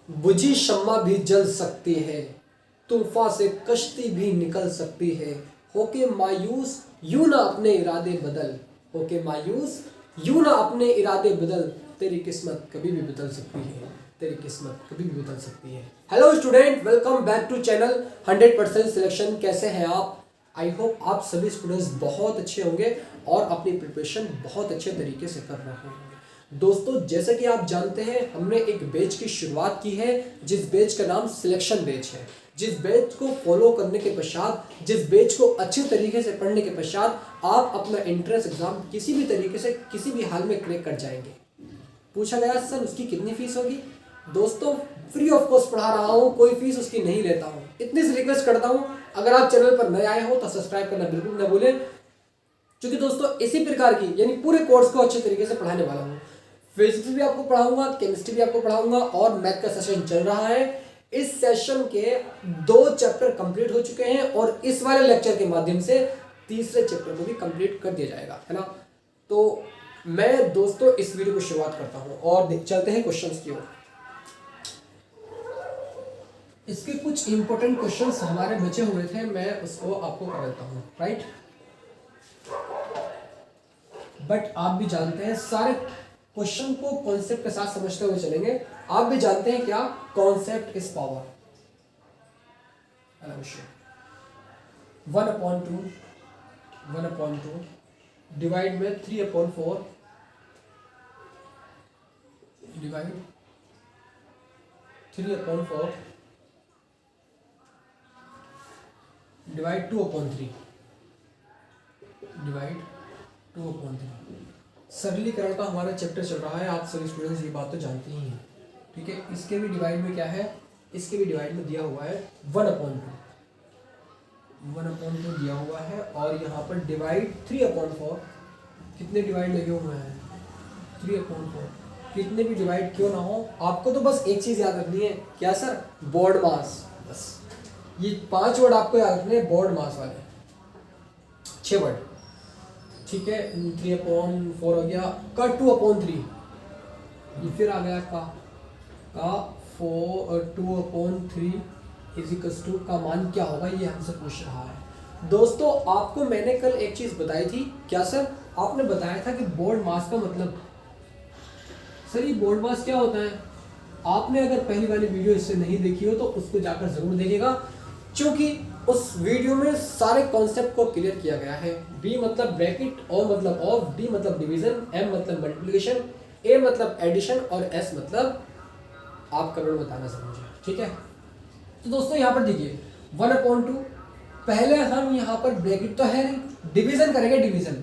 बुझी शम्मा भी जल सकती है, तूफान से कश्ती भी निकल सकती है। होके मायूस यूं ना अपने इरादे बदल, होके मायूस यूं ना अपने इरादे बदल, तेरी किस्मत कभी भी बदल सकती है, तेरी किस्मत कभी भी बदल सकती है। Hello student, welcome back to channel 100% selection. कैसे हैं आप? आई होप आप सभी स्टूडेंट्स बहुत अच्छे होंगे और अपनी प्रिपरेशन बहुत अच्छे तरीके से कर रहे होंगे। दोस्तों, जैसा कि आप जानते हैं, हमने एक बैच की शुरुआत की है जिस बैच का नाम सिलेक्शन बैच है। जिस बैच को फॉलो करने के पश्चात, जिस बैच को अच्छे तरीके से पढ़ने के पश्चात आप अपना एंट्रेंस एग्जाम किसी भी तरीके से किसी भी हाल में क्रैक कर जाएंगे। पूछा गया सर उसकी कितनी फीस होगी? दोस्तों, फ्री ऑफ कॉस्ट पढ़ा रहा हूँ, कोई फीस उसकी नहीं लेता हूँ। इतनी सी रिक्वेस्ट करता हूँ, अगर आप चैनल पर नए आए हो तो सब्सक्राइब करना बिल्कुल न भूलें, क्योंकि दोस्तों इसी प्रकार की यानी पूरे कोर्स को अच्छे तरीके से पढ़ाने वाला हूँ। फिजिक्स भी आपको पढ़ाऊंगा, केमिस्ट्री भी आपको पढ़ाऊंगा और मैथ का सेशन चल रहा है। इस सेशन के 2 चैप्टर कंप्लीट हो चुके हैं और इस वाले लेक्चर के माध्यम से तीसरे चैप्टर को भी कंप्लीट कर दिया जाएगा, है ना। तो मैं दोस्तों इस वीडियो को शुरुआत करता हूँ और चलते हैं क्वेश्चंस की ओर। इसके कुछ इंपॉर्टेंट क्वेश्चंस हमारे बचे हुए थे, मैं उसको आपको कर देता हूँ, राइट। बट आप भी जानते हैं सारे क्वेश्चन को कॉन्सेप्ट के साथ समझते हुए चलेंगे। आप भी जानते हैं क्या, कॉन्सेप्ट इज पावर। 1/2 1/2 डिवाइड में 3/4 डिवाइड 3/4 डिवाइड 2/3 डिवाइड 2/3। सरलीकरण का हमारा चैप्टर चल रहा है, आप सभी स्टूडेंट्स ये बात तो जानते ही हैं, ठीक है। इसके भी डिवाइड में क्या है, इसके भी डिवाइड में दिया हुआ है 1/2 दिया हुआ है और यहाँ पर डिवाइड 3/4। कितने डिवाइड लगे हुए हैं? 3/4। कितने भी डिवाइड क्यों ना हो, आपको तो बस एक चीज़ याद रखनी है, क्या सर? बोर्ड मास। बस ये 5 वर्ड आपको याद रखने हैं, बोर्ड मास वाले 6 वर्ड, ठीक है। 3/4 हो गया, का 2/3, ये फिर आ गया का 2/3 इजिकल्स टू का मान क्या होगा, ये हमसे पूछ रहा है। दोस्तों, आपको मैंने कल एक चीज बताई थी, क्या सर? आपने बताया था कि बोर्ड मास का मतलब, सर ये बोर्ड मास क्या होता है? आपने अगर पहली वाली वीडियो इससे नहीं देखी हो तो उसको जाकर जरूर देखिएगा, क्योंकि उस वीडियो में सारे कॉन्सेप्ट को क्लियर किया गया है। बी मतलब ब्रैकेट, ओ मतलब ऑफ, डी मतलब डिवीजन, एम मतलब मल्टीप्लिकेशन, ए मतलब एडिशन और एस मतलब आप करोड़ बताना समझिए, ठीक है। तो दोस्तों यहाँ पर देखिए 1/2, पहले हम यहाँ पर ब्रैकेट तो है नहीं, डिवीजन करेंगे डिवीजन,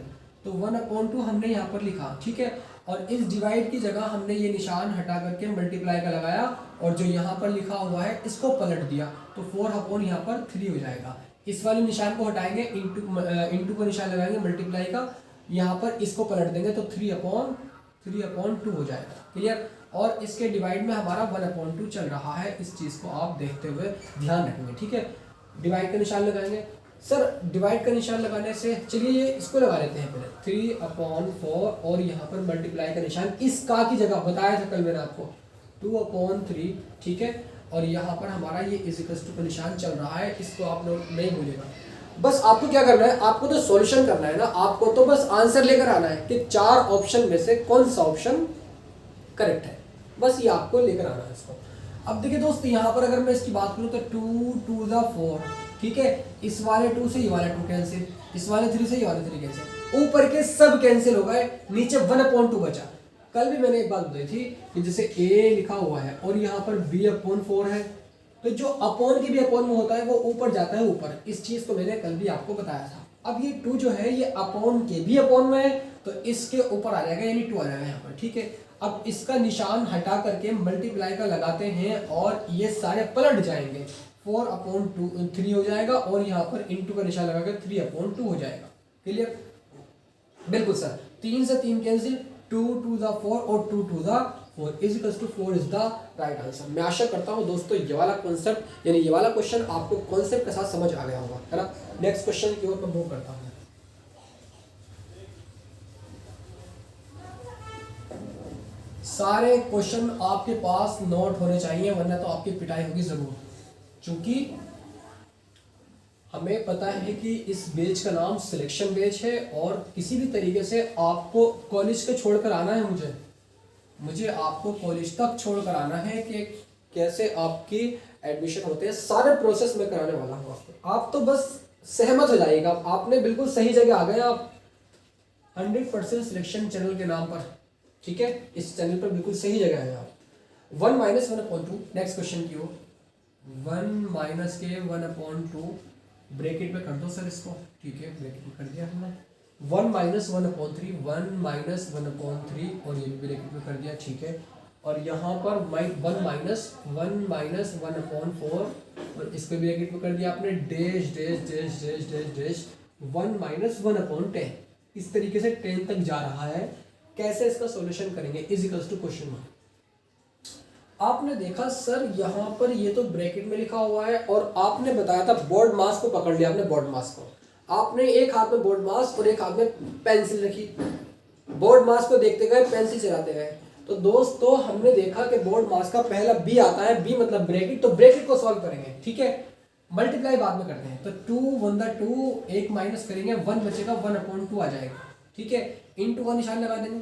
तो 1/2 हमने यहाँ पर लिखा, ठीक है। और इस डिवाइड की जगह हमने ये निशान हटा करके मल्टीप्लाई का लगाया और जो यहाँ पर लिखा हुआ है इसको पलट दिया, तो 4/, यहाँ पर 3 हो जाएगा। इस वाले निशान को हटाएंगे, इंटू का निशान लगाएंगे मल्टीप्लाई का, यहाँ पर इसको पलट देंगे तो 3/2 हो जाएगा, क्लियर। और इसके डिवाइड में हमारा 1/2 चल रहा है, इस चीज़ को आप देखते हुए ध्यान रखेंगे, ठीक है। डिवाइड का निशान लगाएंगे। सर डिवाइड का निशान लगाने से, चलिए ये इसको लगा लेते हैं पहले, 3/4 और यहाँ पर मल्टीप्लाई का निशान इस का की जगह बताया था कल मैंने आपको 2/3, ठीक है। और यहाँ पर हमारा ये इजिकल्स टू का निशान चल रहा है, इसको आप लोग नहीं भूलिएगा। बस आपको क्या करना है, आपको तो सॉल्यूशन करना है ना, आपको तो बस आंसर लेकर आना है कि 4 ऑप्शन में से कौन सा ऑप्शन करेक्ट है, बस ये आपको लेकर आना है इसको। अब देखिए दोस्त, यहाँ पर अगर मैं इसकी बात करूँ तो 2 4, ठीक है। इस वाले 2 से ये वाला 2 कैंसिल, इस वाले 3 से ये वाले 3 कैंसिल, ऊपर के सब कैंसिल हो गए, नीचे 1/2 बचा। कल भी मैंने एक बात बताई थी कि जैसे a लिखा हुआ है और यहाँ पर b/4 है, तो जो अपॉन के भी अपॉन में होता है वो ऊपर जाता है ऊपर, इस चीज को मैंने कल भी आपको बताया था। अब ये 2 जो है ये अपॉन के भी अपॉन में है, तो इसके ऊपर आ जाएगा, यानी 2 आ जाएगा यहाँ पर, ठीक है। अब इसका निशान हटा करके मल्टीप्लाई का लगाते हैं और ये सारे पलट जाएंगे, 4/3 हो जाएगा और यहाँ पर इंटू का निशान लगा कर 3/2 हो जाएगा, क्लियर। बिल्कुल सर, 3 से 3 कैंसिल, 2 2 4 और 2 2 4 is equals to 4 is the right answer. मैं आशा करता हूँ दोस्तों ये वाला कॉन्सेप्ट यानी ये वाला क्वेश्चन आपको कॉन्सेप्ट के साथ समझ आ गया होगा, है ना। नेक्स्ट क्वेश्चन की ओर मैं मूव करता हूँ। सारे क्वेश्चन आपके पास नोट होने चाहिए, वरना तो आपकी पिटाई होगी जरूर। क्योंकि हमें पता है कि इस बैच का नाम सिलेक्शन बैच है, और किसी भी तरीके से आपको कॉलेज के छोड़कर आना है, मुझे आपको कॉलेज तक छोड़कर आना है कि कैसे आपकी एडमिशन होते हैं, सारे प्रोसेस में कराने वाला हूँ आपको। आप तो बस सहमत हो जाइएगा, आपने बिल्कुल सही जगह आ गए आप 100% सिलेक्शन चैनल के नाम पर, ठीक है। इस चैनल पर बिल्कुल सही जगह है आप। 1 - 1/2 नेक्स्ट क्वेश्चन की हो। 1 - के 1/2 ब्रैकेट में कर दो सर इसको, ठीक है, ब्रैकेट में कर दिया हमने। 1 - 1/3 1 - 1/3 और ये भी ब्रैकेट में कर दिया, ठीक है। और यहाँ पर 1 - 1/4 और इसको ब्रैकेट में कर दिया आपने, dash dash dash dash dash dash 1 - 1/10। इस तरीके से 10 तक जा रहा है। कैसे इसका सॉल्यूशन करेंगे, is equals to question mark. आपने देखा सर यहाँ पर ये तो ब्रैकेट में लिखा हुआ है, और आपने बताया था बोर्ड मास को पकड़ लिया आपने, बोर्ड मास को आपने एक हाथ में बोर्ड मास और एक हाथ में पेंसिल रखी, बोर्ड मास को देखते गए, पेंसिल चलाते गए। तो दोस्तों हमने देखा कि बोर्ड मास का पहला बी आता है, बी मतलब ब्रैकेट, तो ब्रैकेट को सॉल्व करेंगे, ठीक है। मल्टीप्लाई बाद में करते हैं, तो 2 1 2 एक माइनस करेंगे, 1 बचेगा, 1/2 आ जाएगा, ठीक है। इंटू का निशान लगा देंगे,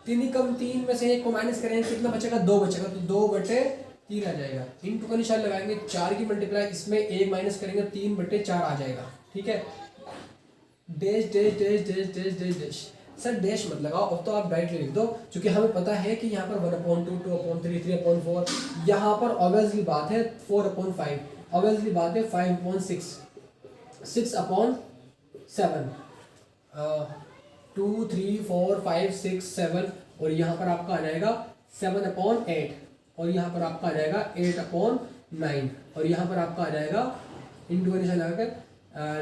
3 कम 3 में से 1 को माइनस करेंगे, कितना बचेगा, 2 बचेगा, तो 2/3 आ जाएगा। इंटू का निशान लगाएंगे, 4 की मल्टीप्लाई, इसमें 1 माइनस करेंगे, 3/4 आ जाएगा, ठीक है। Dash dash dash dash dash dash dash, sir dash मत लगाओ, अब तो आप डायरेक्टली लिख दो, क्योंकि हमें पता है कि यहाँ पर 1/2 2/3 3/4, यहाँ पर ऑब्वियसली बात है 4/5, ऑब्वियसली बात है 5/6 6/7 2 3 4 5 6 7, और यहाँ पर आपका आ जाएगा 7/8, और यहाँ पर आपका आ जाएगा 8/9, और यहाँ पर आपका आ जाएगा इंटू का निशान लगाकर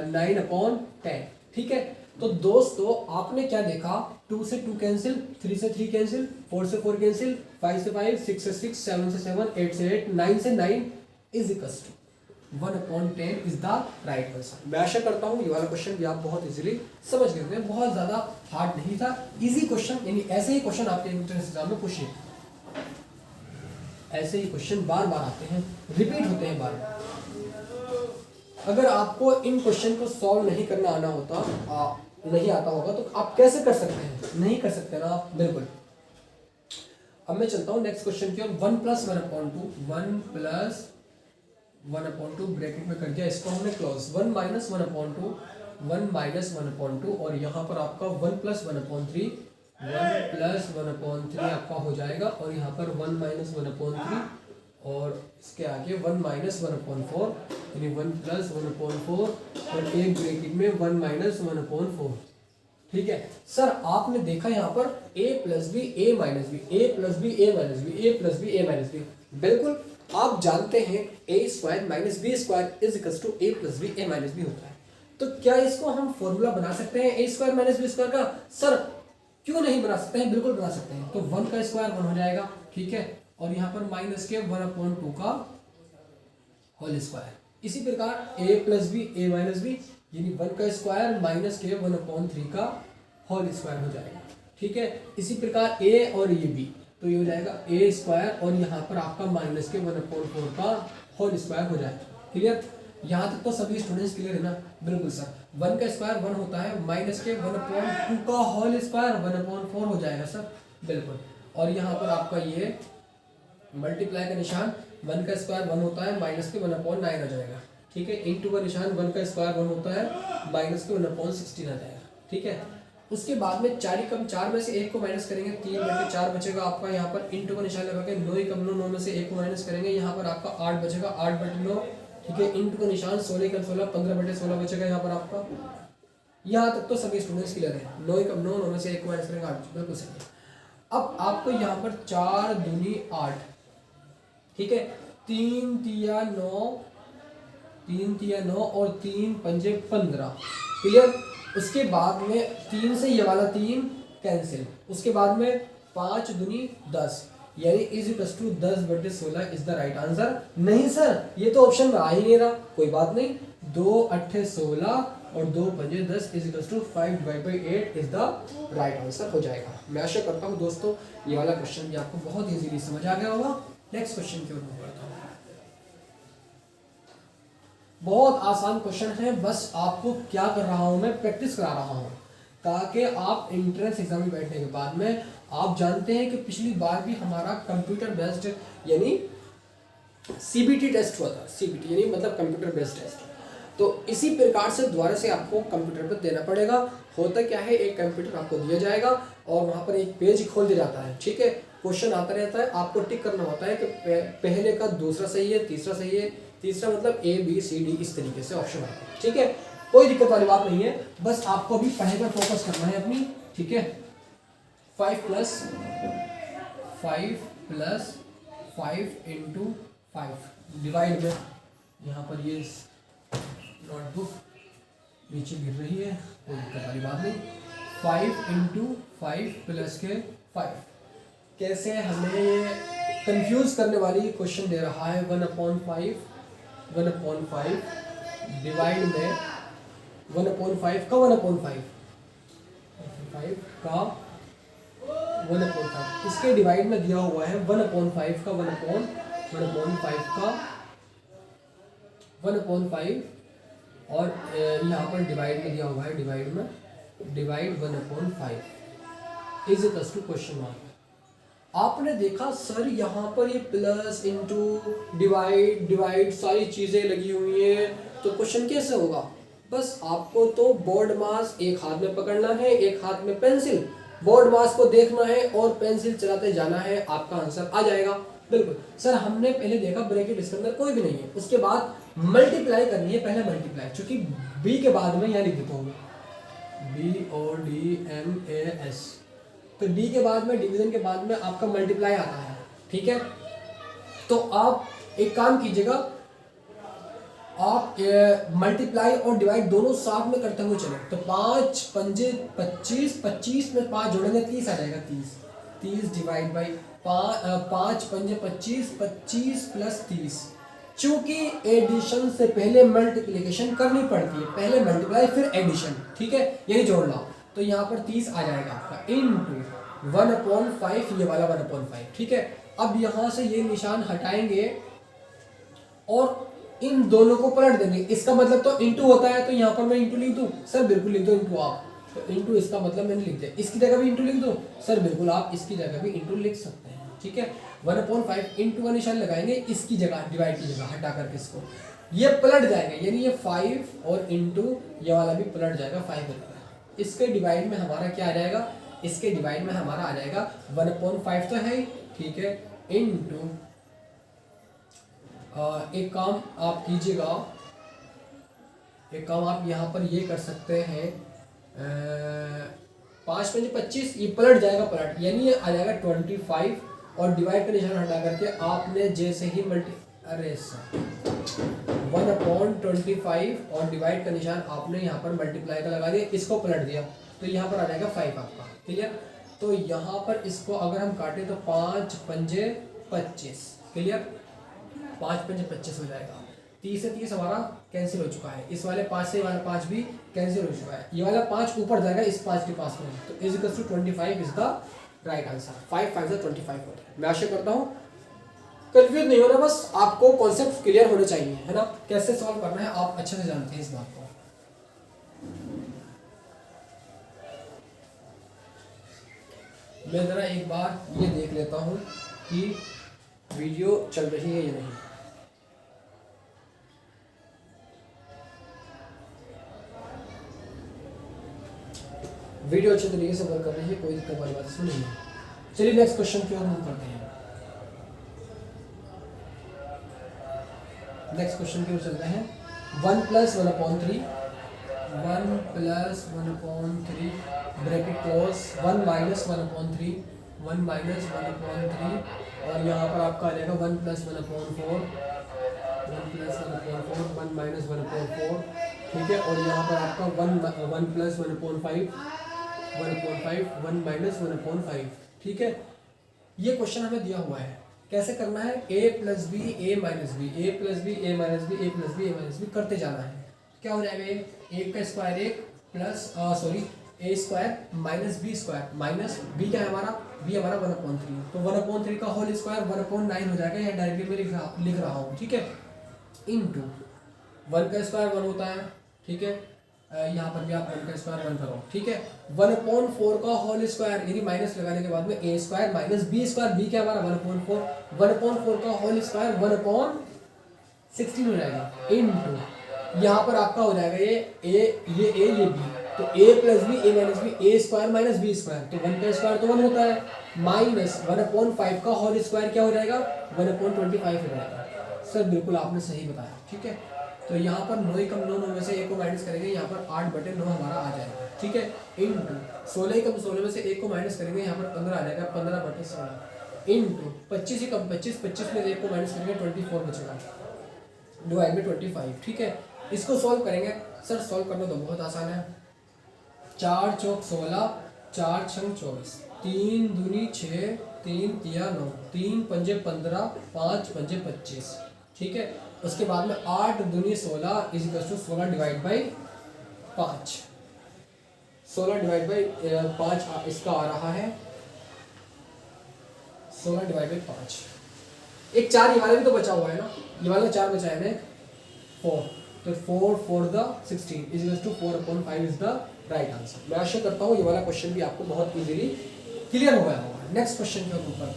9/10, ठीक है। तो दोस्तों आपने क्या देखा, 2 से 2 कैंसिल, 3 से 3 कैंसिल, 4 से 4 कैंसिल, 5 से 5, 6 से 6, 7 से 7, 8 से 8, 9 से 9 is equals to 1/10 is the right answer. मैं आशा करता हूँ ये वाला क्वेश्चन भी आप बहुत इजीली समझ गए थे, बहुत ज़्यादा हार्ड नहीं था, इजी क्वेश्चन, यानी ऐसे ही क्वेश्चन आपके एंट्रेंस एग्जाम में पूछे, ऐसे ही क्वेश्चन बार बार आते हैं, रिपीट होते हैं बार बार। अगर आपको इन क्वेश्चन को सॉल्व नहीं करना आना होता, नहीं आता होगा, तो आप कैसे कर सकते हैं, नहीं कर सकते ना आप, बिल्कुल। अब मैं चलता हूँ नेक्स्ट क्वेश्चन की ओर। 1 + 1/2 ब्रैकेट में कर दिया, इसको हमने क्लोज। 1 - 1/2 1 - 1/2, और यहाँ पर आपका 1 + 1/3 1 + 1/3 आपका हो जाएगा, और यहाँ पर 1 - 1/3, और इसके आगे 1 - 1/4, यानी 1 + 1/4, और एक ब्रैकेट में 1 - 1/4, ठीक है। सर आपने देखा यहाँ पर a + b a - b a + b a - b a + b a - b, बिल्कुल आप जानते हैं a² - b² = a + b a - b होता है। तो क्या इसको हम फॉर्मूला बना सकते हैं a² - b² का? सर क्यों नहीं बना सकते हैं, बिल्कुल बना सकते हैं। तो 1 का स्क्वायर 1 हो जाएगा, ठीक है, और यहाँ पर माइनस के 1/2 का होल स्क्वायर। इसी प्रकार a + b a - b, यानी 1 का स्क्वायर माइनस के 1/3 का होल स्क्वायर हो जाएगा, ठीक है। इसी प्रकार a और ये b, तो ये हो जाएगा a² और यहाँ पर आपका माइनस के 1/4 का होल स्क्वायर हो जाएगा। क्लियर, यहाँ तक तो सभी स्टूडेंट्स क्लियर है ना? बिल्कुल सर, 1 का स्क्वायर 1 होता है, माइनस के 1/2 का होल स्क्वायर 1/4 हो जाएगा सर, बिल्कुल। और यहाँ पर आपका ये मल्टीप्लाई का निशान, 1 का स्क्वायर 1 होता है, माइनस के 1/9 आ जाएगा, ठीक है। इंटू का निशान 1 का स्क्वायर 1 होता है, माइनस के 1/16 आ जाएगा, ठीक है। उसके बाद में 4 कम 4 में से 1 को माइनस करेंगे, 3/4 बचेगा आपका। यहाँ पर इंटू का निशान लगा के 9 कम 9 में से 1 को माइनस करेंगे, यहाँ पर आपका 8 बचेगा, 8/9, ठीक है। इंटू का निशान 16 कम 16 15/16 बचेगा यहाँ पर आपका। यहाँ तक तो सभी स्टूडेंट्स क्लियर है। 9 कम 9 में से 1 को माइनस करेंगे, 8, बिल्कुल सही है। अब आपको यहाँ पर 4 दूनी 8, ठीक है, 3 तिया 9 और 3 पंजे 15, क्लियर। उसके बाद में 3 से ये वाला 3 कैंसिल, उसके बाद में 5 दूनी 10, यानी is equal to 10/16 is the right answer. नहीं सर, ये तो ऑप्शन में आ ही नहीं रहा, कोई बात नहीं, 2 × 8 = 16, और 2 पंजे 10 is equal to 5/8 is the right answer हो जाएगा। मैं आशा करता हूँ दोस्तों ये वाला क्वेश्चन भी आपको बहुत इजीली समझ आ गया होगा। नेक्स्ट क्वेश्चन की ओर मूव करता हूँ। बहुत आसान क्वेश्चन है, बस आपको क्या कर रहा हूँ मैं प्रैक्टिस करा रहा हूँ ताकि आप एंट्रेंस एग्जाम में बैठने के बाद में आप जानते हैं कि पिछली बार भी हमारा कंप्यूटर बेस्ड यानी सीबीटी टेस्ट हुआ था। सीबीटी यानी मतलब कंप्यूटर बेस्ड टेस्ट। तो इसी प्रकार से दोबारा से आपको कंप्यूटर पर देना पड़ेगा। होता क्या है, एक कंप्यूटर आपको दिया जाएगा और वहाँ पर एक पेज खोल दिया जाता है, ठीक है। क्वेश्चन आता रहता है, आपको टिक करना होता है कि पहले का दूसरा सही है, तीसरा सही है, तीसरा मतलब A B C D इस तरीके से ऑप्शन आता है, ठीक है। कोई दिक्कत वाली बात नहीं है, बस आपको अभी पढ़ाई पर फोकस करना है अपनी, ठीक है। 5 + 5 × 5 डिवाइड में, यहाँ पर ये नोटबुक नीचे गिर रही है, कोई दिक्कत वाली बात नहीं। 5 × 5 + के 5 कैसे हमें कंफ्यूज करने वाली क्वेश्चन दे रहा है। 1/5 डिवाइड में 1/5 का 1/5 का 1/5 इसके डिवाइड में दिया हुआ है 1/5 का 1/5 का 1/5 और यहाँ पर डिवाइड में दिया हुआ है, divide 1/5 is equal to question mark. आपने देखा सर यहाँ पर ये प्लस इंटू डिवाइड सारी चीज़ें लगी हुई हैं, तो क्वेश्चन कैसे होगा। बस आपको तो बोर्ड मास एक हाथ में पकड़ना है, एक हाथ में पेंसिल, बोर्ड मास को देखना है और पेंसिल चलाते जाना है, आपका आंसर आ जाएगा। बिल्कुल सर, हमने पहले देखा ब्रैकेट इसके अंदर कोई भी नहीं है, उसके बाद मल्टीप्लाई करनी है, पहले मल्टीप्लाई, चूंकि बी के बाद में यहाँ लिख देता हूँ BODMAS, तो डी के बाद में डिवीजन के बाद में आपका मल्टीप्लाई आता है, ठीक है। तो आप एक काम कीजिएगा, आप मल्टीप्लाई और डिवाइड दोनों साथ में करते हुए चले। तो 5 पंजे 25, 25 में 5 जोड़ेंगे 30 आ जाएगा, 30 डिवाइड बाई 5 पंजे 25, 25 + 30। चूंकि एडिशन से पहले मल्टीप्लिकेशन करनी पड़ती है, पहले मल्टीप्लाई फिर एडिशन, ठीक है, यही जोड़ लो। तो यहाँ पर 30 आ जाएगा आपका इंटू 1/5, ये वाला 1/5, ठीक है। अब यहाँ से ये निशान हटाएंगे और इन दोनों को पलट देंगे। इसका मतलब तो इंटू होता है, तो यहाँ पर मैं इंटू लिख दूँ सर, बिल्कुल लिख दो इंटू आप, तो इंटू इसका मतलब मैंने लिख दिया। इसकी जगह भी इंटू लिख दो सर, बिल्कुल आप इसकी जगह भी इंटू लिख सकते हैं, ठीक है। 1/5 इंटू का निशान लगाएंगे इसकी जगह, डिवाइड की जगह हटा करके इसको, ये पलट जाएगा, यानी ये 5 और इंटू ये वाला भी पलट जाएगा 5। इसके डिवाइड में हमारा क्या आ जाएगा, इसके डिवाइड में हमारा आ जाएगा 1/5 तो है, ठीक है, इंटू एक काम आप कीजिएगा, एक काम आप यहाँ पर ये कर सकते हैं, 5 पंजे 25, ये पलट जाएगा, पलट यानी ये आ जाएगा 25 और डिवाइड का निशान हटा करके आपने जैसे ही 1/25 और डिवाइड का निशान आपने यहाँ पर मल्टीप्लाई का लगा दिया, इसको पलट दिया, तो यहाँ पर आ जाएगा 5 आपका, क्लियर। तो यहाँ पर इसको अगर हम काटें तो 5 पंजे 25, क्लियर, 5 पंजे 25 हो जाएगा। 30 से 30 हमारा कैंसिल हो चुका है, इस वाले 5 से ये वाला 5 भी कैंसिल हो चुका है, ये वाला 5 ऊपर जाएगा इस 5 के पास में, तो is equal to 25 is the right answer. 5 5 से 25 होता है। मैं आशा करता हूँ कंफ्यूज नहीं होना, बस आपको कॉन्सेप्ट क्लियर होने चाहिए, है ना, कैसे सॉल्व करना है आप अच्छे से जानते हैं इस बात को। मैं ज़रा एक बार ये देख लेता हूँ कि वीडियो चल रही है या नहीं। वीडियो अच्छे तरीके से वर्क कर रही है, कोई दिक्कत वाली बात इसमें नहीं है। चलिए नेक्स्ट क्वेश्चन की ओर मूव करते हैं। नेक्स्ट क्वेश्चन की ओर चलते हैं। 1 + 1/3 ब्रैकेट क्लोज, 1 - 1/3 1 - 1/3 और यहाँ पर आपका आ जाएगा 1 + 1/4 1 + 1/4 1 - 1/4, ठीक है। और यहाँ पर आपका 1 + 1/5 1 - 1/5, ठीक है। ये क्वेश्चन हमें दिया हुआ है, कैसे करना है, a + b a - b a + b a - b a + b a - b करते जाना है, क्या हो जाएगा ये, एक का स्क्वायर एक plus sorry A square minus B square, minus B क्या है हमारा, बी हमारा 1/3, तो 1/3 का होल स्क्वायर 1/9 हो जाएगा, या डायरेक्टली मैं लिख रहा हूँ, ठीक है, इनटू 1 का स्क्वायर 1 होता है, ठीक है, यहाँ पर भी आप 1 का स्क्वायर 1 करो, ठीक है, 1/4 का होल स्क्वायर, यानी माइनस लगाने के बाद में A square minus B square, B क्या हमारा 1/4, 1/4 का होल स्क्वायर 1/16 हो जाएगा, इनटू यहाँ पर आपका हो जाएगा ये बी, तो a plus B A minus B, A square minus B square, तो 1 का स्क्वायर तो 1 होता है, माइनस 1/5 का होल स्क्वायर क्या हो जाएगा, 1/25 हो जाएगा। सर बिल्कुल आपने सही बताया, ठीक है, तो यहाँ पर 9 कम 9 में से 1 को माइनस करेंगे, यहाँ पर 8/9 हमारा आ जाएगा, ठीक है, इनटू 16 कम 16 में से 1 को माइनस करेंगे, यहाँ पर 15 आ जाएगा, 15/16 इनटू 25 कम 25 में से 1 को माइनस करेंगे 24 बचेगा, डिवाइड में 25, ठीक है, इसको सॉल्व करेंगे। सर सॉल्व करना तो बहुत आसान है, 4 चौक 16, 4 छंग 24, 3 दूनी 6, 3 तिया 9, 3 पंजे 15, 5 पंजे 25, ठीक है, उसके बाद में 8 दूनी 16 is equal to 16 divide by 5, 16 divide by 5 इसका आ रहा है 16 डिवाइड बाई 5, एक 4 ये वाला भी तो बचा हुआ है ना, ये वाला 4 बचा है ना, 4, तो 4 4 the 16 is equal to 4/5 is the right answer. मैं आशा करता हूँ ये वाला क्वेश्चन भी आपको बहुत इजीली क्लियर हो गया होगा। नेक्स्ट क्वेश्चन के ऊपर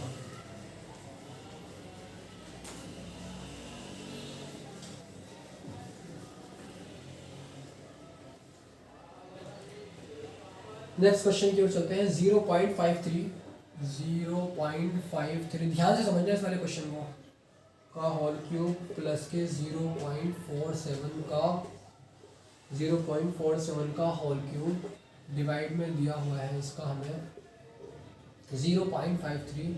नेक्स्ट क्वेश्चन की ओर चलते हैं। 0.53 ध्यान से समझना इस वाले क्वेश्चन को, का होल क्यूब प्लस के 0.47 का होल क्यूब डिवाइड में दिया हुआ है, इसका हमें 0.53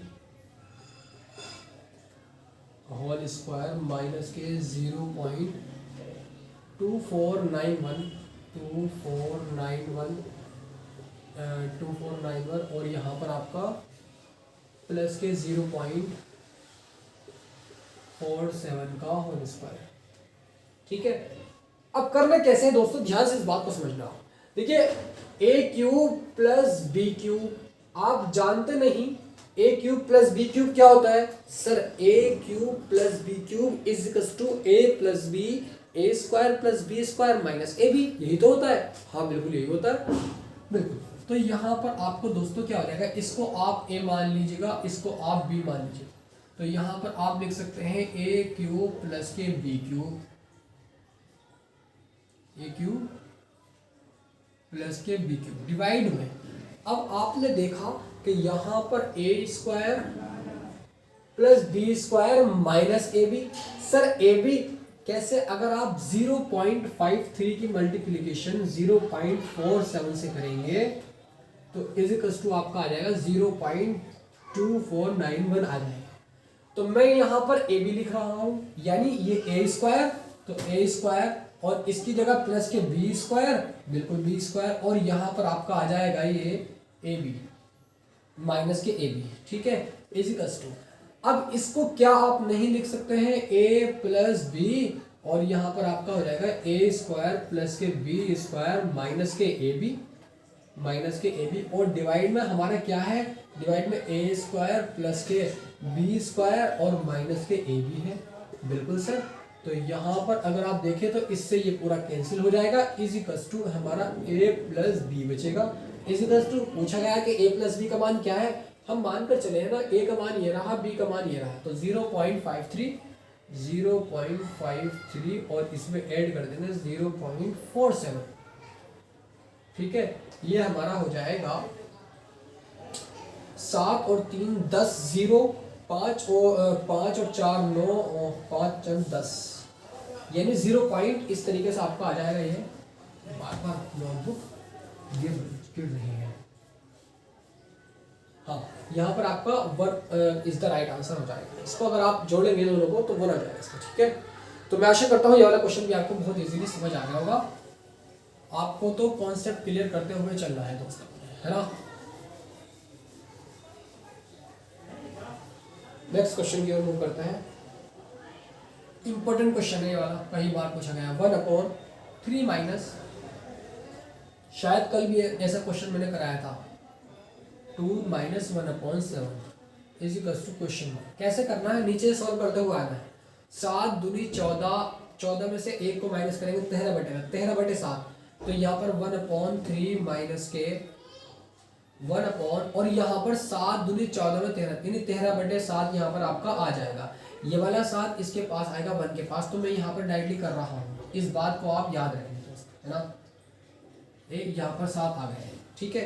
होल स्क्वायर माइनस के 0.2491 और यहाँ पर आपका प्लस के 0.47 का होल स्क्वायर, ठीक है। अब करना कैसे है दोस्तों, ध्यान से इस बात को समझना। देखिए A cube plus B cube, आप जानते नहीं A cube plus B cube क्या होता है sir, A cube plus B cube is equal to A plus B, A square plus B square minus A B, यही तो होता है। हाँ बिल्कुल यही होता है, बिल्कुल। तो यहाँ पर आपको दोस्तों क्या हो जाएगा, इसको आप ए मान लीजिएगा, इसको आप बी मान लीजिएगा, तो यहाँ पर आप लिख सकते हैं ए क्यूब प्लस के B cube, A cube plus के बी क्यूब डिवाइड में। अब आपने देखा कि यहाँ पर A square plus B square minus A B, sir A B कैसे, अगर आप 0.53 की मल्टीप्लिकेशन 0.47 से करेंगे तो इज इक्वल्स टू आपका आ जाएगा 0.2491 आ जाएगा। तो मैं यहाँ पर ए बी लिख रहा हूँ, यानी ये ए स्क्वायर, तो ए स्क्वायर और इसकी जगह प्लस के बी स्क्वायर, बिल्कुल बी स्क्वायर, और यहाँ पर आपका आ जाएगा ये ए बी माइनस के ए बी, ठीक है, इज इक्वल्स टू। अब इसको क्या आप नहीं लिख सकते हैं ए प्लस बी, और यहाँ पर आपका हो जाएगा ए स्क्वायर प्लस के बी स्क्वायर माइनस के ए बी, और डिवाइड में हमारा क्या है, डिवाइड में ए स्क्वायर प्लस के बी स्क्वायर और माइनस के ए बी है, बिल्कुल सर। तो यहाँ पर अगर आप देखें तो इससे ये पूरा कैंसिल हो जाएगा, इज इक्वल्स टू हमारा ए प्लस बी बचेगा, इज इक्वल्स टू पूछा गया कि ए प्लस बी का मान क्या है, हम मानकर चले हैं ना, ए का मान ये रहा, बी का मान ये रहा, तो 0.53 और इसमें ऐड कर देना 0.47, ठीक है, ये हमारा हो जाएगा 7 और 3 10, 0 5 और 4 9 और 5 4 10, यानी 0 पॉइंट इस तरीके से आपका आ जाएगा। ये बार बार नोटबुक गिर रही है, हाँ, यहाँ पर आपका work is the right answer हो जाएगा। इसको अगर आप जोड़ेंगे दोनों को तो वन आ जाएगा इसका, ठीक है। तो मैं आशा करता हूँ ये वाला क्वेश्चन भी आपको बहुत इजीली समझ आ गया होगा। आपको तो कॉन्सेप्ट क्लियर करते हुए चलना है दोस्तों, है ना। नेक्स्ट क्वेश्चन की ओर मूव करते हैं। इंपॉर्टेंट क्वेश्चन है ये वाला, कई बार पूछा गया। 1/3 3 माइनस, शायद कल भी ऐसा क्वेश्चन मैंने कराया था, 2 minus 1/7 is equal to question mark. कैसे करना है, नीचे सॉल्व करते हुए आना है। 7 दूनी 14, 14 में से 1 को माइनस करेंगे 13/7, तो यहाँ पर 1/3 माइनस के 1 और यहाँ पर 7 दूनी 14 में 13, यानी 13/7 यहाँ पर आपका आ जाएगा। ये वाला 7 इसके पास आएगा 1 के पास, तो मैं यहाँ पर डायरेक्टली कर रहा हूँ। इस बात को आप याद रखेंगे दोस्त, है ना। एक यहाँ पर 7 आ गए, ठीक है।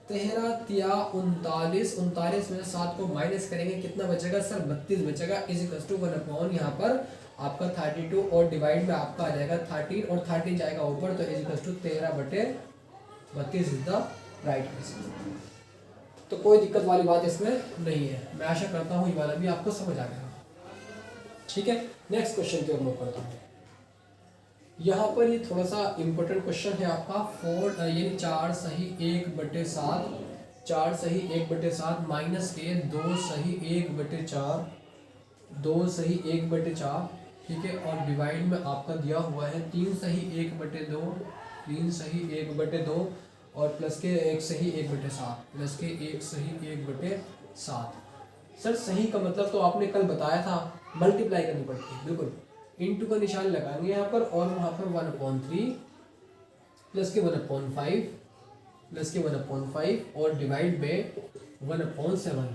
13 तिया 39, 39 में 7 को माइनस करेंगे, कितना बचेगा सर, 32 बचेगा। इज इक्वल टू 1 यहाँ पर आपका 32 और डिवाइड में आपका आ जाएगा 13 और 13 जाएगा ऊपर, तो is equal to 13/32 is the right answer. तो कोई दिक्कत वाली बात इसमें नहीं है। मैं आशा करता हूँ ये वाला भी आपको समझ आ गया, ठीक है। नेक्स्ट क्वेश्चन की ओर मूव करता हूँ। यहाँ पर ये थोड़ा सा इम्पोर्टेंट क्वेश्चन है आपका 4 यानी 4 सही 1/7, 4 सही 1/7 माइनस के 2 सही 1/4, 2 सही 1/4, ठीक है। और डिवाइड में आपका दिया हुआ है 3 सही 1/2, 3 सही 1/2 और प्लस के 1 सही 1/7, प्लस के 1 सही 1/7। सर सही का मतलब तो आपने कल बताया था, मल्टीप्लाई करनी पड़ती है, बिल्कुल। इनटू का निशान लगाएंगे यहाँ पर, और वहाँ पर 1/3 प्लस के 1/5 प्लस के 1/5 और डिवाइड में 1/7,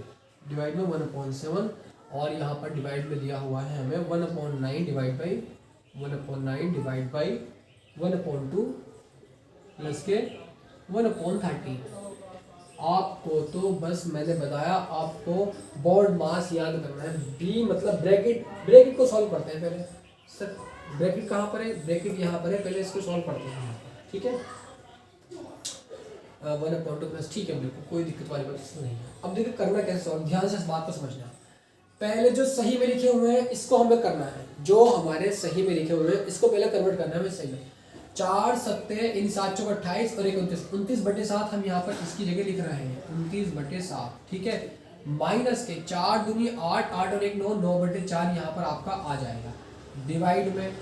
डिवाइड में 1/7 और यहाँ पर डिवाइड में दिया हुआ है हमें 1/9 divide by 1/9 divide by 1/2 plus के 1/13। आपको तो बस मैंने बताया, आपको बोर्ड मास याद करना है। बी मतलब ब्रैकेट, ब्रैकेट को सॉल्व करते हैं पहले। सर ब्रैकेट कहाँ पर है, ब्रैकेट यहाँ पर है, पहले इसको सॉल्व करते हैं, ठीक है। 1/2 प्लस, ठीक है, बिल्कुल कोई दिक्कत वाली बात नहीं है। अब देखिए करना कैसे सॉल्व, ध्यान से इस बात को समझना। पहले जो सही में लिखे हुए हैं इसको हमें करना है, जो हमारे सही में लिखे हुए हैं इसको पहले कन्वर्ट करना है हमें सही में। 4 सत्ते इन 7 चौक 28 और 29, 29/7 हम यहाँ पर इसकी जगह लिख रहे हैं 29/7, ठीक है। माइनस के 4 दूनी 8, 8 और 1 9, 9/4 यहाँ पर आपका आ जाएगा। डिवाइड में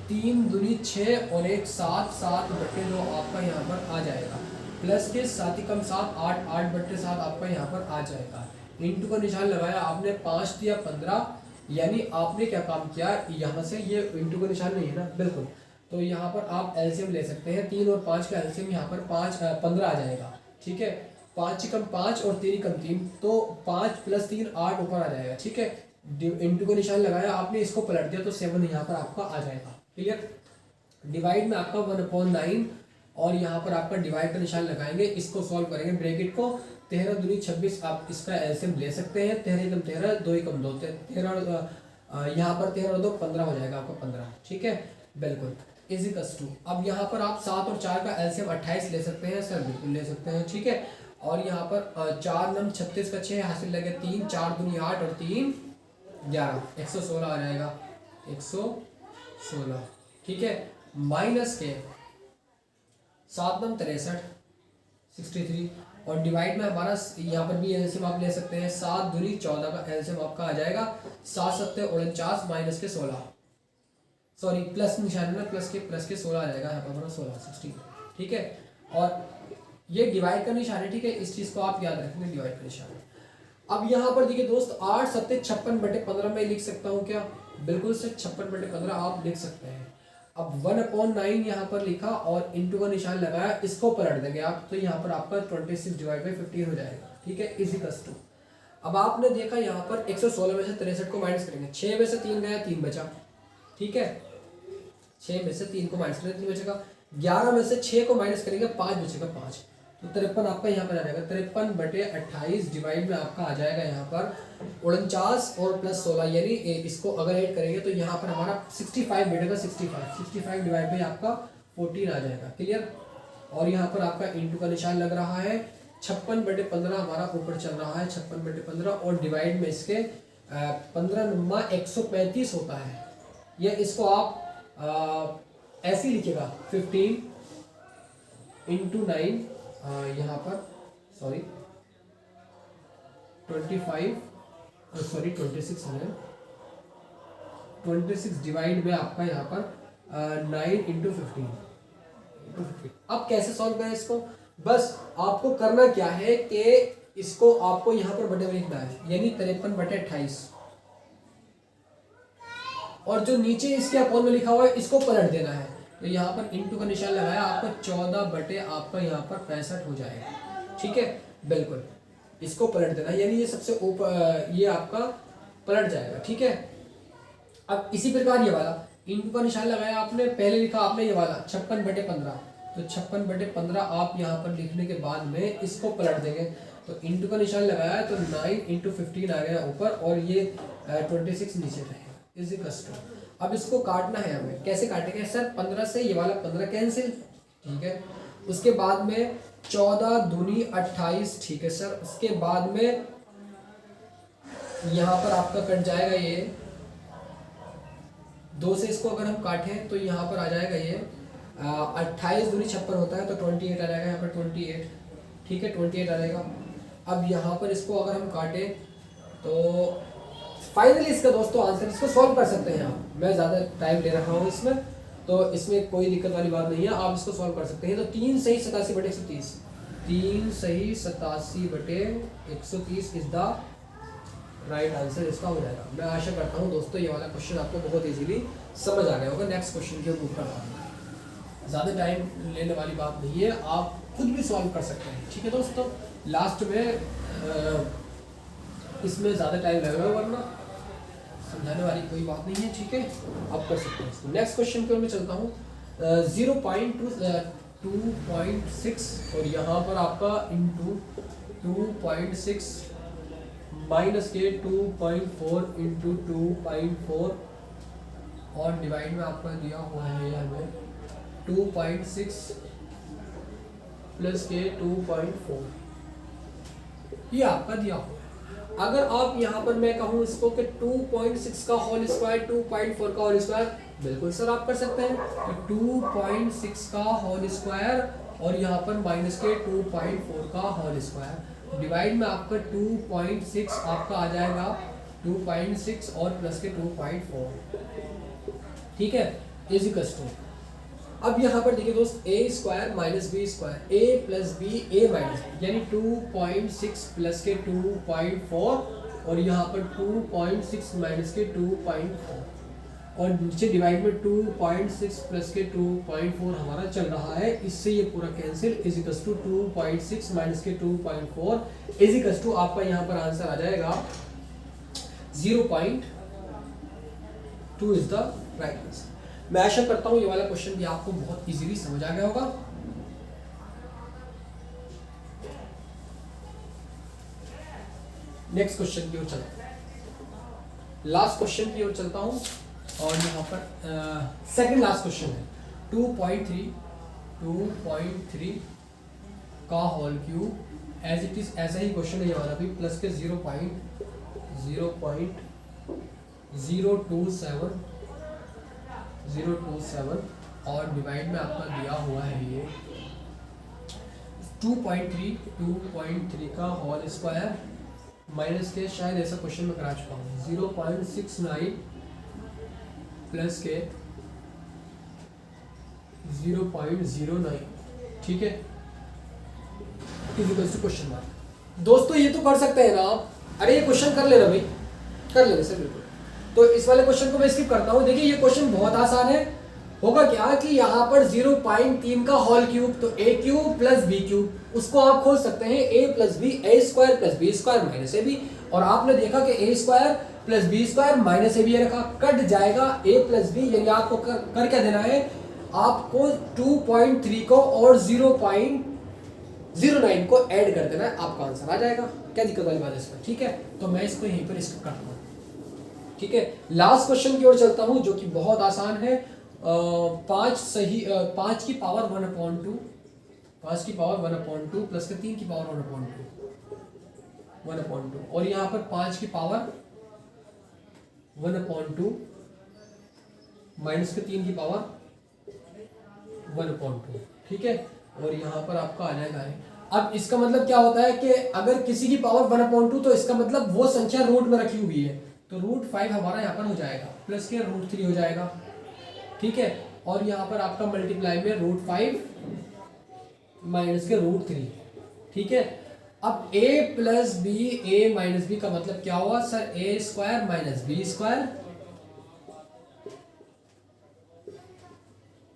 3 दूनी 6 और 1 7, 7/2 आपका यहाँ पर आ जाएगा। प्लस के 7 ही कम 7, 8, 8/7 आपका यहाँ पर आ जाएगा। इंटू का निशान लगाया आपने, 5 दिया 15, यानी आपने क्या काम किया, यहाँ से ये इंटू का निशान नहीं है ना, बिल्कुल। तो यहाँ पर आप एलसीएम ले सकते हैं, 3 और 5 का एलसीएम यहाँ पर 15 आ जाएगा, ठीक है। 5 कम 5 और 3 कम 3, तो 5 प्लस 3 8 ऊपर आ जाएगा, ठीक है। इंटू का निशान लगाया आपने, इसको पलट दिया तो 7 यहाँ पर आपका आ जाएगा, क्लियर। डिवाइड में आपका 1/9 और यहाँ पर आपका डिवाइड का निशान लगाएंगे, इसको सॉल्व करेंगे ब्रैकेट को। 13 दूनी 26, आप इसका एलसीएम ले सकते हैं। 13 कम 13, 2 कम 2, 13 यहाँ पर 13 और 2 15 हो जाएगा आपका 15, ठीक है, बिल्कुल। इजिकल्स टू, अब यहाँ पर आप 7 और 4 का एलसीएम 28 ले सकते हैं सर, बिल्कुल ले सकते हैं, ठीक है। और यहाँ पर 4 नम 36 का 6 हासिल लगे 3, 4 दूनी 8 और 3 11, 116 आ जाएगा, 116, ठीक है। माइनस के 7 नम 63, 63 और डिवाइड में हमारा यहाँ पर भी एलसीएम आप ले सकते हैं। 7 दूनी 14 का एलसीएम आपका आ जाएगा 7 सत्ते 49 माइनस के 16, सॉरी प्लस निशान है ना, प्लस के 16 आ जाएगा यहाँ पर 16 16, ठीक है। और ये डिवाइड का निशान है, ठीक है, इस चीज़ को आप याद रखेंगे, डिवाइड का निशान। अब यहाँ पर देखिए दोस्त 8 सत्ते 56/15 में लिख सकता हूँ क्या, बिल्कुल से 56/15 आप लिख सकते हैं। अब 1/9 यहाँ पर लिखा और इंटू का निशान लगाया, इसको पलट देंगे आप, तो यहाँ पर आपका 26 डिवाइड बाई 15 हो जाएगा, ठीक है, इजिकल्स टू। अब आपने देखा यहाँ पर 116 में से 63 को माइनस करेंगे, 6 में से 3 गया 3 बचा, ठीक है। 6 में से 3 को माइनस करेंगे 3 बचेगा। 11 में से 6 को माइनस करेंगे 5 बचेगा 5, तो 53 आपका यहाँ पर आ जाएगा। 53/28 डिवाइड में आपका आ जाएगा यहाँ पर 49 और प्लस 16, यानी इसको अगर ऐड करेंगे तो यहाँ पर हमारा 65 बैठेगा, 65 डिवाइड में आपका 14 आ जाएगा, क्लियर। और यहाँ पर आपका इंटू का निशान लग रहा है। 56/15 हमारा ऊपर चल रहा है, 56/15 और डिवाइड में इसके 15 नुमा 135 होता है। या इसको आप ऐसे ही लिखेगा 15 इंटू 9 यहाँ पर सॉरी 26 है, 26 डिवाइड में आपका यहाँ पर 9 इंटू 15, अब कैसे सॉल्व करें इसको? बस आपको करना क्या है कि इसको आपको यहाँ पर बटे में लिखना है, यानी 53/28, और जो नीचे इसके अपॉन में लिखा हुआ है इसको पलट देना है। तो यहाँ पर इंटू का निशान लगाया, आपका 14 बटे आपका यहाँ पर 65 हो जाएगा। ठीक है, बिल्कुल इसको पलट देना है, यानी ये सबसे ऊपर ये आपका पलट जाएगा। ठीक है, अब इसी प्रकार ये वाला इंटू का निशान लगाया आपने, पहले लिखा आपने ये वाला 56/15, तो 56/15 आप यहाँ पर लिखने के बाद में इसको पलट देंगे। तो इंटू का निशान लगाया तो 9 × 15 आ गया ऊपर, और ये 26 नीचे रहेगा इज इक्वल्स टू। अब इसको काटना है हमें, कैसे काटेंगे सर? 15 से ये वाला 15 कैंसिल, ठीक है। उसके बाद में 14 दूनी 28, ठीक है सर। उसके बाद में यहाँ पर आपका कट जाएगा ये 2 से, इसको अगर हम काटें तो यहाँ पर आ जाएगा ये 28 दूनी 56 होता है, तो 28 आ जाएगा यहाँ पर 28, ठीक है 28 आ जाएगा। अब यहाँ पर इसको अगर हम काटें तो फाइनली इसका दोस्तों आंसर, इसको सॉल्व कर सकते हैं आप। मैं ज़्यादा टाइम ले रहा हूँ इसमें, तो इसमें कोई दिक्कत वाली बात नहीं है, आप इसको सॉल्व कर सकते हैं। तो 3 सही 87/130, 3 सही 87/130 इज द राइट आंसर इसका हो जाएगा। मैं आशा करता हूँ दोस्तों ये वाला क्वेश्चन आपको बहुत इजीली समझ आ गया होगा। नेक्स्ट क्वेश्चन की हम मूव करता हूँ, ज़्यादा टाइम लेने वाली बात नहीं है, आप खुद भी सॉल्व कर सकते हैं। ठीक है दोस्तों, लास्ट में इसमें ज़्यादा टाइम लगेगा, वरना समझाने वाली कोई बात नहीं है। ठीक है, आप कर सकते हैं इसको। नेक्स्ट क्वेश्चन की ओर मैं चलता हूँ। 0.2.6 और यहाँ पर आपका इंटू 2.6 माइनस के 2.4 इंटू 2.4 और डिवाइड में आपका दिया हुआ है हमें 2.6 प्लस के 2.4, ये आपका दिया हुआ है। अगर आप यहाँ पर मैं कहूँ इसको कि 2.6 का होल स्क्वायर 2.4 का होल स्क्वायर, बिल्कुल सर आप कर सकते हैं। तो 2.6 का होल स्क्वायर और यहाँ पर माइनस के 2.4 का होल स्क्वायर, डिवाइड में आपका 2.6 आपका आ जाएगा 2.6 और प्लस के 2.4, ठीक है, इज इक्वल्स टू। अब यहाँ पर देखिए दोस्त, a square minus B square, a plus B a minus B, यानी 2.6 प्लस के 2.4 और यहाँ पर 2.6 माइनस के 2.4 और नीचे डिवाइड में 2.6 प्लस के 2.4 हमारा चल रहा है, इससे ये पूरा cancel, is equals to 2.6 minus के 2.4 इज इक्वल्स टू आपका यहाँ पर आंसर आ जाएगा 0.2 इज द राइट आंसर। मैं आशा करता हूं ये वाला क्वेश्चन भी आपको बहुत इजीली समझ आ गया होगा। नेक्स्ट क्वेश्चन की ओर चलता हूं, लास्ट क्वेश्चन की ओर चलता हूं, और यहाँ पर सेकंड लास्ट क्वेश्चन है 2.3 का whole cube as it is, ऐसा ही क्वेश्चन है ये वाला भी, प्लस के 0.027 और डिवाइड में आपका दिया हुआ है ये 2.3 का होल स्क्वायर माइनस के, शायद ऐसा क्वेश्चन में करा चुका हूँ, 0.69 प्लस के 0.09, ठीक है, इक्वल्स टू क्वेश्चन मार्क। दोस्तों ये तो कर सकते हैं ना आप, अरे ये क्वेश्चन कर लेना भाई, कर लेना सर बिल्कुल। तो इस वाले क्वेश्चन को मैं स्किप करता हूँ। देखिए ये क्वेश्चन बहुत आसान है। होगा क्या कि यहाँ पर 0.3 का होल क्यूब, तो a cube plus B cube, उसको आप खोज सकते हैं a plus B, a square plus B square minus ab, और आपने देखा कि a square plus B square minus ab रखा, कट जाएगा a प्लस बी, यानी आपको कर क्या देना है, आपको 2.3 को और 0.09 को ऐड कर देना है, आपका आंसर आ जाएगा। क्या दिक्कत वाली बात है इसमें, ठीक है। तो मैं इसको यहीं पर स्किप करता हूँ, ठीक है। लास्ट क्वेश्चन की ओर चलता हूँ जो कि बहुत आसान है। 5 की पावर 1/2, 5 की पावर 1/2 प्लस के 3 की पावर 1/2 और यहाँ पर 5 की पावर 1/2 माइनस के 3 की पावर 1/2, ठीक है, और यहाँ पर आपका आ जाएगा है। अब इसका मतलब क्या होता है कि अगर किसी की पावर 1/2 तो इसका मतलब वो संख्या रूट में रखी हुई है, तो √5 हमारा यहाँ पर हो जाएगा, प्लस के √3 हो जाएगा, ठीक है। और यहाँ पर आपका मल्टीप्लाई में √5 माइनस के √3। ठीक है, अब a plus B, a minus B का मतलब क्या हुआ sir? a square minus B square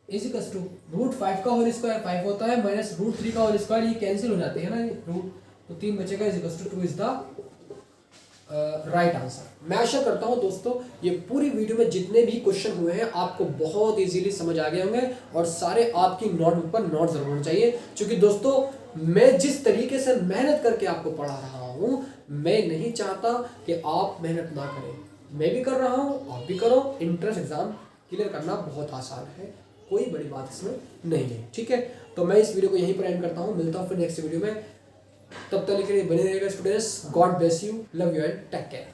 is equals to √5 का होल स्क्वायर 5 होता है, माइनस √3 का होल स्क्वायर, ये कैंसिल हो जाते हैं ना, रूट तो 3 बचेगा, is equals to 2 is the right answer. मैं आशा करता हूं दोस्तों ये पूरी वीडियो में जितने भी क्वेश्चन हुए हैं आपको बहुत इजीली समझ आ गए होंगे और सारे आपकी नोटबुक पर नोट जरूर होने चाहिए, क्योंकि दोस्तों मैं जिस तरीके से मेहनत करके आपको पढ़ा रहा हूं, मैं नहीं चाहता कि आप मेहनत ना करें। मैं भी कर रहा हूं, आप भी करो। एंट्रेंस एग्जाम क्लियर करना बहुत आसान है, कोई बड़ी बात इसमें नहीं है। ठीक है, तो मैं इस वीडियो को यहीं पर एंड करता हूं, मिलता हूं फिर नेक्स्ट वीडियो में। तब तक के लिए बने रहिएगा students. God bless you, love you and take care.